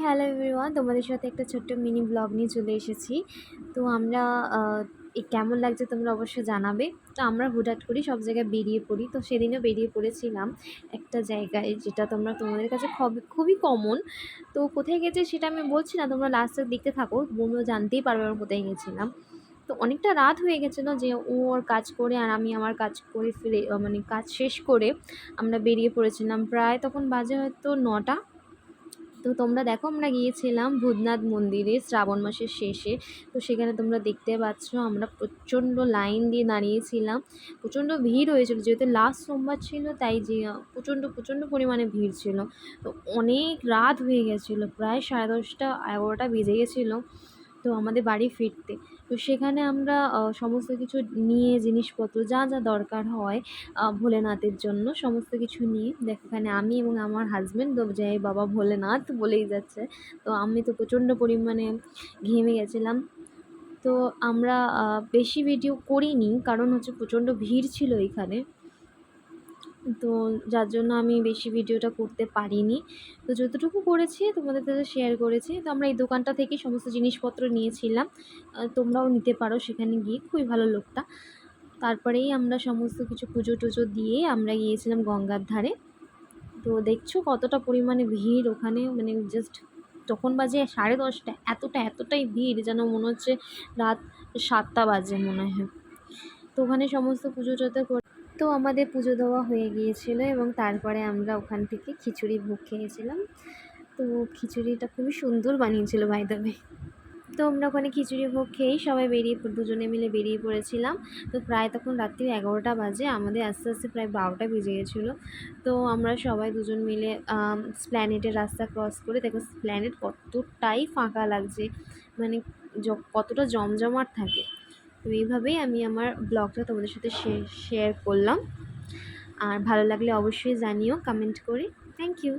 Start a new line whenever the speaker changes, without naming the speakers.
Hello everyone, তোমাদের সাথে একটা ছোট্ট মিনি ব্লগ নিয়ে চলে এসেছি। তো আমরা কেমন লাগছে তোমরা অবশ্যই জানাবে। তো আমরা হুটহাট করি সব জায়গায় বেরিয়ে পড়ি। তো সেদিনও বেরিয়ে পড়েছিলাম একটা জায়গায়, যেটা তোমাদের কাছে খুবই কমন। তো কোথায় গেছে সেটা আমি বলছি না, তোমরা লাস্টে দেখতে থাকো, তোমরা জানতেই পারবে আমরা কোথায় গেছিলাম। তো অনেকটা রাত হয়ে গেছিলো, যে ও ওর কাজ করে আর আমি আমার কাজ করে ফিরে মানে কাজ শেষ করে আমরা বেরিয়ে পড়েছিলাম। প্রায় তখন বাজে হয়তো 9টা। তো তোমরা দেখো, আমরা গিয়েছিলাম ভূতনাথ মন্দিরে শ্রাবণ মাসের শেষে। তো সেখানে তোমরা দেখতে পাচ্ছ আমরা প্রচণ্ড লাইন দিয়ে দাঁড়িয়েছিলাম। প্রচণ্ড ভিড় হয়েছিল, যেহেতু লাস্ট সোমবার ছিল, তাই যে প্রচণ্ড প্রচণ্ড পরিমাণে ভিড় ছিল। তো অনেক রাত হয়ে গেছিলো, প্রায় 10:30 11টা বেজে গেছিলো তো আমাদের বাড়ি ফিরতে। তো সেখানে আমরা সমস্ত কিছু নিয়ে, জিনিসপত্র যা যা দরকার হয় ভোলেনাথের জন্য, সমস্ত কিছু নিয়ে দেখ, এখানে আমি এবং আমার হাজব্যান্ড তো যাই বাবা ভোলেনাথ বলেই যাচ্ছে। তো আমি তো প্রচণ্ড পরিমাণে ঘেমে গেছিলাম। তো আমরা বেশি ভিডিও করিনি, কারণ হচ্ছে প্রচণ্ড ভিড় ছিল এখানে। তো যার জন্য আমি বেশি ভিডিওটা করতে পারিনি। তো যতটুকু করেছি তোমাদের সাথে শেয়ার করেছি। তো আমরা এই দোকানটা থেকেই সমস্ত জিনিসপত্র নিয়েছিলাম। তোমরাও নিতে পারো সেখানে গিয়ে, খুবই ভালো লোকটা। তারপরেই আমরা সমস্ত কিছু পুজো টুজো দিয়ে আমরা গিয়েছিলাম গঙ্গার ধারে। তো দেখছো কতটা পরিমাণে ভিড় ওখানে, মানে জাস্ট তখন বাজে 10:30, এতটাই ভিড় যেন মনে হচ্ছে রাত 7টা বাজে মনে হয়। তো ওখানে সমস্ত পুজো টুজো করে তো আমাদের পুজো দেওয়া হয়ে গিয়েছিল, এবং তারপরে আমরা ওখান থেকে খিচুড়ি ভোগ খেয়েছিলাম। তো খিচুড়িটা খুবই সুন্দর বানিয়েছিল বাই দ্য ওয়ে। তো আমরা ওখানে খিচুড়ি ভোগ খেয়েই সবাই দুজনে মিলে বেরিয়ে পড়েছিলাম। তো প্রায় তখন রাত্রি 11টা বাজে, আমাদের আস্তে আস্তে প্রায় 12টা বেজে গেছিলো। তো আমরা সবাই দুজন মিলে স্প্ল্যানেটের রাস্তা ক্রস করে, দেখো স্প্ল্যানেট কতটাই ফাঁকা লাগছে, মানে কতটা জমজমাট থাকে। তো এইভাবেই আমি আমার ব্লগটা তোমাদের সাথে শেয়ার করলাম। আর ভালো লাগলে অবশ্যই জানিও কমেন্ট করে। Thank you.